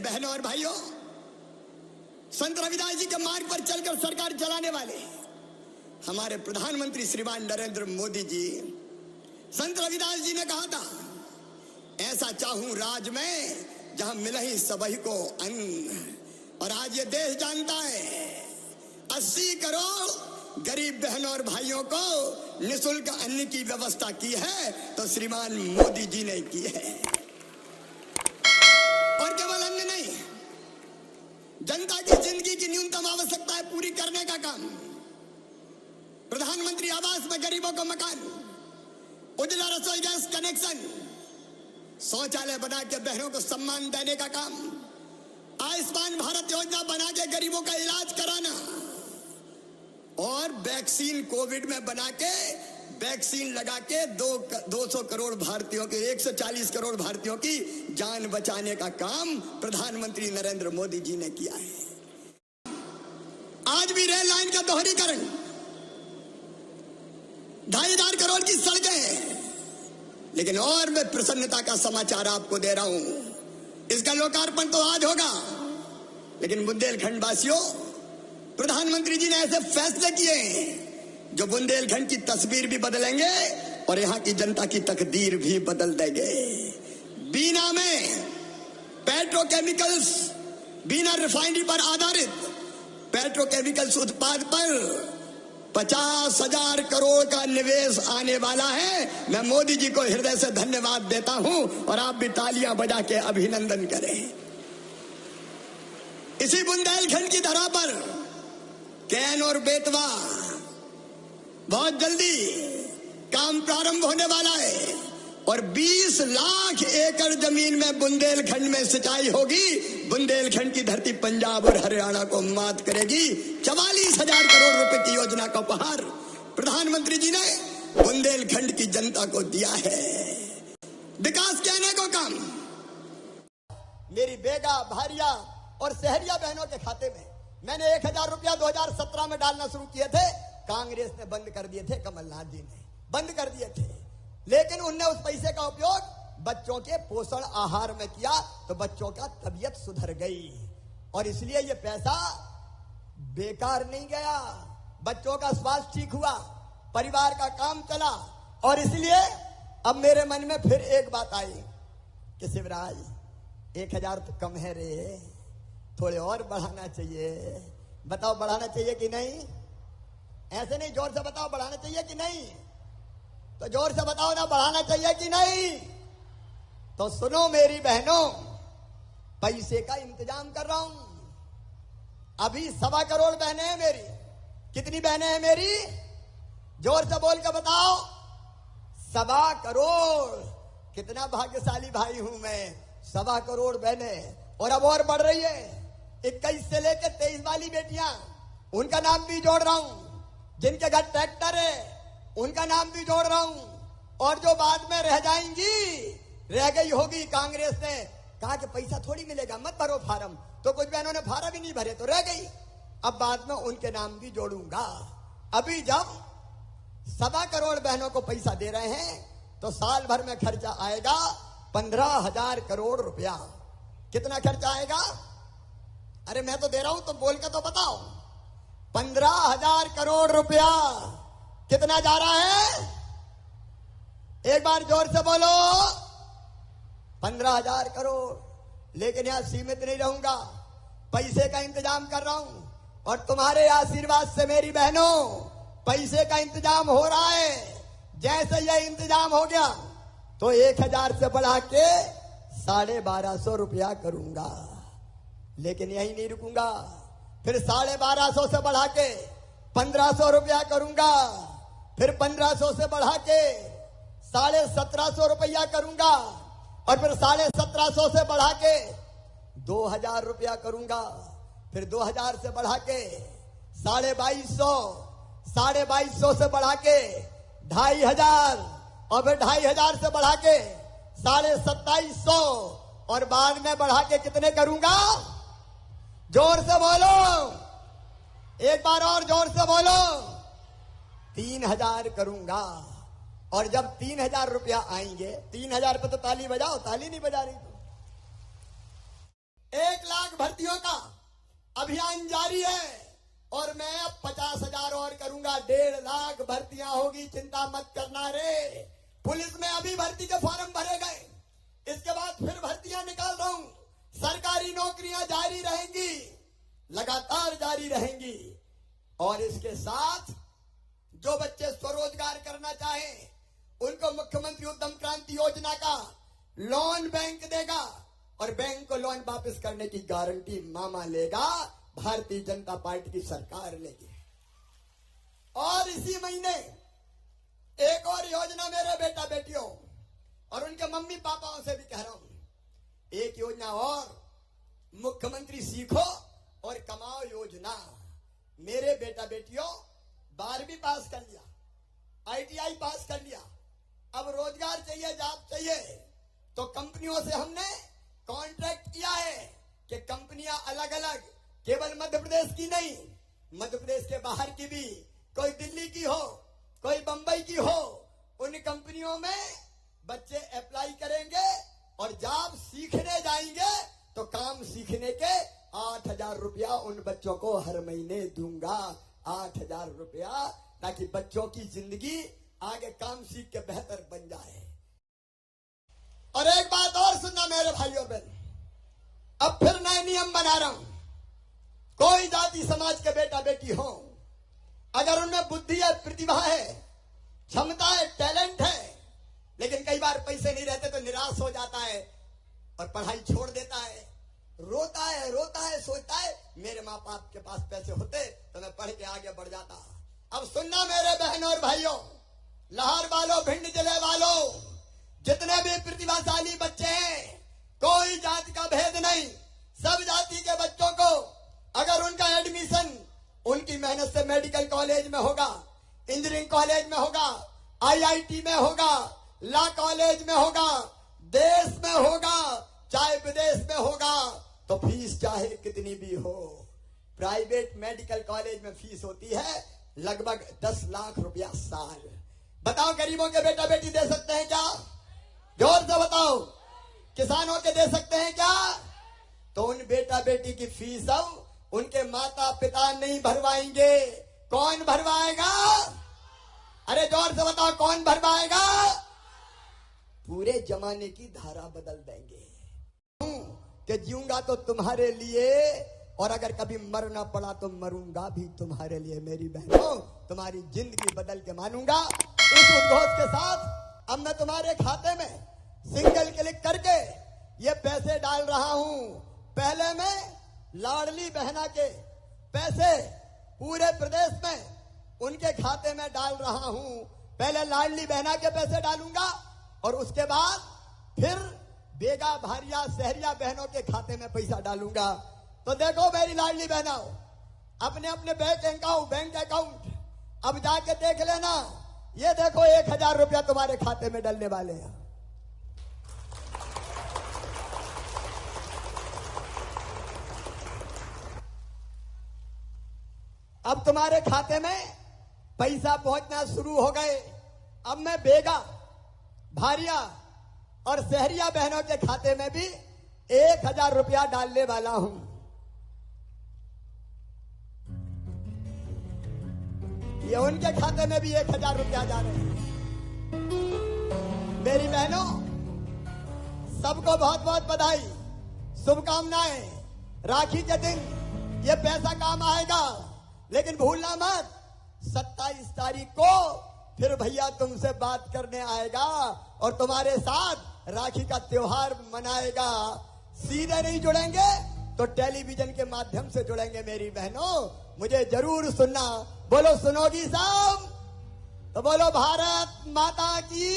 बहनों और भाइयों, संत रविदास जी के मार्ग पर चलकर सरकार चलाने वाले हमारे प्रधानमंत्री श्रीमान नरेंद्र मोदी जी, संत रविदास जी ने कहा था, ऐसा चाहूं राज में जहां मिले ही सबही को अन्न। और आज ये देश जानता है 80 करोड़ गरीब बहनों और भाइयों को निःशुल्क अन्न की व्यवस्था की है तो श्रीमान मोदी जी ने की है। और केवल अन्न नहीं, जनता की जिंदगी की न्यूनतम आवश्यकताएं पूरी करने का काम, प्रधानमंत्री आवास में गरीबों को मकान, उज्ज्वला रसोई गैस कनेक्शन, शौचालय बना के बहनों को सम्मान देने का काम, आयुष्मान भारत योजना बना के गरीबों का इलाज कराना, और वैक्सीन कोविड में बना के वैक्सीन लगा के 200 करोड़ भारतीयों के 140 करोड़ भारतीयों की जान बचाने का काम प्रधानमंत्री नरेंद्र मोदी जी ने किया है। आज भी रेल लाइन का दोहरीकरण, 2,500 करोड़ की सड़कें, लेकिन और मैं प्रसन्नता का समाचार आपको दे रहा हूं, इसका लोकार्पण तो आज होगा, लेकिन बुंदेलखंड वासियों, प्रधानमंत्री जी ने ऐसे फैसले किए जो बुंदेलखंड की तस्वीर भी बदलेंगे और यहां की जनता की तकदीर भी बदल देंगे। बीना में पेट्रोकेमिकल्स, बीना रिफाइनरी पर आधारित पेट्रोकेमिकल्स उत्पाद पर 50,000 करोड़ का निवेश आने वाला है। मैं मोदी जी को हृदय से धन्यवाद देता हूं और आप भी तालियां बजा के अभिनंदन करें। इसी बुंदेलखंड की धरा पर कैन और बेतवा बहुत जल्दी काम प्रारंभ होने वाला है और 20 लाख एकड़ जमीन में बुंदेलखंड में सिंचाई होगी। बुंदेलखंड की धरती पंजाब और हरियाणा को मात करेगी। 44,000 करोड़ रुपए की योजना का उपहार प्रधानमंत्री जी ने बुंदेलखंड की जनता को दिया है। विकास के अनेकों काम मेरी बेगा, भारिया और शहरिया बहनों के खाते में मैंने 1,000 रुपया 2017 में डालना शुरू किए थे। कांग्रेस ने बंद कर दिए थे, कमलनाथ जी ने बंद कर दिए थे, लेकिन उनने उस पैसे का उपयोग बच्चों के पोषण आहार में किया तो बच्चों का तबीयत सुधर गई और इसलिए ये पैसा बेकार नहीं गया। बच्चों का स्वास्थ्य ठीक हुआ, परिवार का काम चला और इसलिए अब मेरे मन में फिर एक बात आई कि शिवराज 1,000 तो कम है रे, थोड़े और बढ़ाना चाहिए। बताओ बढ़ाना चाहिए कि नहीं? ऐसे नहीं, जोर से बताओ बढ़ाना चाहिए कि नहीं? तो जोर से बताओ ना, बढ़ाना चाहिए कि नहीं? तो सुनो मेरी बहनों, पैसे का इंतजाम कर रहा हूं। अभी 1.25 करोड़ बहनें हैं मेरी। कितनी बहनें हैं मेरी? जोर से बोल के बताओ। 1.25 करोड़। कितना भाग्यशाली भाई हूं मैं। 1.25 करोड़ बहनें और अब और बढ़ रही है। 21 से लेकर 23 वाली बेटियां, उनका नाम भी जोड़ रहा हूं। जिनके घर ट्रैक्टर है उनका नाम भी जोड़ रहा हूं। और जो बाद में रह जाएंगी, रह गई होगी, कांग्रेस ने कहा कि पैसा थोड़ी मिलेगा, मत भरो फार्म, तो कुछ बहनों ने फार्म ही नहीं भरे तो रह गई। अब बाद में उनके नाम भी जोड़ूंगा। अभी जब 1.25 करोड़ बहनों को पैसा दे रहे हैं तो साल भर में खर्चा आएगा 15,000 करोड़ रुपया। कितना खर्चा आएगा? अरे मैं तो दे रहा हूं, तो बोल के तो बताओ। 15,000 करोड़ रुपया। कितना जा रहा है? एक बार जोर से बोलो। 15,000 करोड़। लेकिन यहां सीमित नहीं रहूंगा, पैसे का इंतजाम कर रहा हूं और तुम्हारे आशीर्वाद से मेरी बहनों पैसे का इंतजाम हो रहा है। जैसे यह इंतजाम हो गया तो 1,000 से बढ़ा के 1,250 रुपया करूंगा। लेकिन यही नहीं रुकूंगा, फिर 1,250 से बढ़ा के 1,500 रुपया करूंगा, फिर 1,500 से बढ़ा के 1,750 रुपया करूंगा और फिर 1,750 से बढ़ा के 2,000 रुपया करूंगा, फिर 2,000 से बढ़ा के 2,250, 2,250 से बढ़ा के 2,500 और फिर 2,500 से बढ़ा के 2,2700 और बाद में बढ़ा के कितने करूंगा? जोर से बोलो, एक बार और जोर से बोलो। 3,000 करूंगा। और जब 3,000 रुपया आएंगे, 3,000 पे तो ताली बजाओ, ताली नहीं बजा रही तुम। 1 अभियान जारी है और मैं अब 50,000 और करूंगा। 1.5 लाख भर्तियां होगी, चिंता मत करना रे। पुलिस में अभी भर्ती के फॉर्म भरे गए, इसके बाद फिर भर्तियां निकाल रहा हूं। सरकारी नौकरियां जारी रहेंगी, लगातार जारी रहेंगी। और इसके साथ जो बच्चे स्वरोजगार करना चाहें उनको मुख्यमंत्री उद्यम क्रांति योजना का लोन बैंक देगा और बैंक को लोन वापस करने की गारंटी मामा लेगा, भारतीय जनता पार्टी की सरकार लेगी। और इसी महीने एक और योजना मेरे बेटा बेटियों और उनके मम्मी पापाओं से भी कह रहा हूं, एक योजना और, मुख्यमंत्री सीखो और कमाओ योजना। मेरे बेटा बेटियों 12वीं पास कर लिया, ITI पास कर लिया, अब रोजगार चाहिए, जॉब चाहिए, तो कंपनियों से हमने कॉन्ट्रैक्ट किया है कि कंपनियां अलग अलग, केवल मध्य प्रदेश की नहीं, मध्य प्रदेश के बाहर की भी, कोई दिल्ली की हो, कोई बंबई की हो, उन कंपनियों में बच्चे अप्लाई करेंगे और जॉब सीखने जाएंगे तो काम सीखने के 8,000 रुपया उन बच्चों को हर महीने दूंगा। 8,000 रुपया, ताकि बच्चों की जिंदगी आगे काम सीख के बेहतर बन जाए। और एक बात और सुनना मेरे भाई और बहन, अब फिर नए नियम बना रहा हूं। कोई जाति समाज के बेटा बेटी हो, अगर उनमें बुद्धि है, प्रतिभा है, क्षमता है, टैलेंट है, लेकिन कई बार पैसे नहीं रहते तो निराश हो जाता है और पढ़ाई छोड़ देता है, रोता है, सोचता है मेरे माँ बाप के पास पैसे होते तो मैं पढ़ के आगे बढ़ जाता। अब सुनना मेरे बहनों और भाइयों, लाहौर वालों, भिंड जिले वालों, जितने भी प्रतिभाशाली बच्चे हैं, कोई जाति का भेद नहीं, सब जाति के बच्चों को अगर उनका एडमिशन उनकी मेहनत से मेडिकल कॉलेज में होगा, इंजीनियरिंग कॉलेज में होगा, IIT में होगा, लॉ कॉलेज में होगा, देश में होगा, चाहे विदेश में होगा, तो फीस चाहे कितनी भी हो। प्राइवेट मेडिकल कॉलेज में फीस होती है लगभग 10 लाख रुपया साल। बताओ गरीबों के बेटा बेटी दे सकते हैं क्या? जोर से बताओ। किसानों के दे सकते हैं क्या? तो उन बेटा बेटी की फीस अब उनके माता पिता नहीं भरवाएंगे, कौन भरवाएगा? अरे जोर से बताओ, कौन भरवाएगा? पूरे जमाने की धारा बदल देंगे कि जीऊंगा तो तुम्हारे लिए और अगर कभी मरना पड़ा तो मरूंगा भी तुम्हारे लिए। मेरी बहनों, तुम्हारी जिंदगी बदल के मानूंगा। इस उद्घोष के साथ अब मैं तुम्हारे खाते में सिंगल क्लिक करके ये पैसे डाल रहा हूं। पहले मैं लाडली बहना के पैसे पूरे प्रदेश में उनके खाते में डाल रहा हूं। पहले लाडली बहना के पैसे डालूंगा और उसके बाद फिर बेगा, भारिया, शहरिया बहनों के खाते में पैसा डालूंगा। तो देखो मेरी लाडली बहनों, अपने अपने बैंक अकाउंट अब जाके देख लेना। ये देखो 1,000 रुपया तुम्हारे खाते में डलने वाले हैं। अब तुम्हारे खाते में पैसा पहुंचना शुरू हो गए। अब मैं बेगा, भारिया और शहरिया बहनों के खाते में भी 1,000 रुपया डालने वाला हूं। ये उनके खाते में भी 1,000 रुपया जा रहे हैं। मेरी बहनों, सबको बहुत बहुत बधाई, शुभकामनाएं। राखी के दिन ये पैसा काम आएगा, लेकिन भूलना मत 27 तारीख को फिर भैया तुमसे बात करने आएगा और तुम्हारे साथ राखी का त्योहार मनाएगा। सीधे नहीं जुड़ेंगे तो टेलीविजन के माध्यम से जुड़ेंगे। मेरी बहनों, मुझे जरूर सुनना। बोलो, सुनोगी सब? तो बोलो भारत माता की।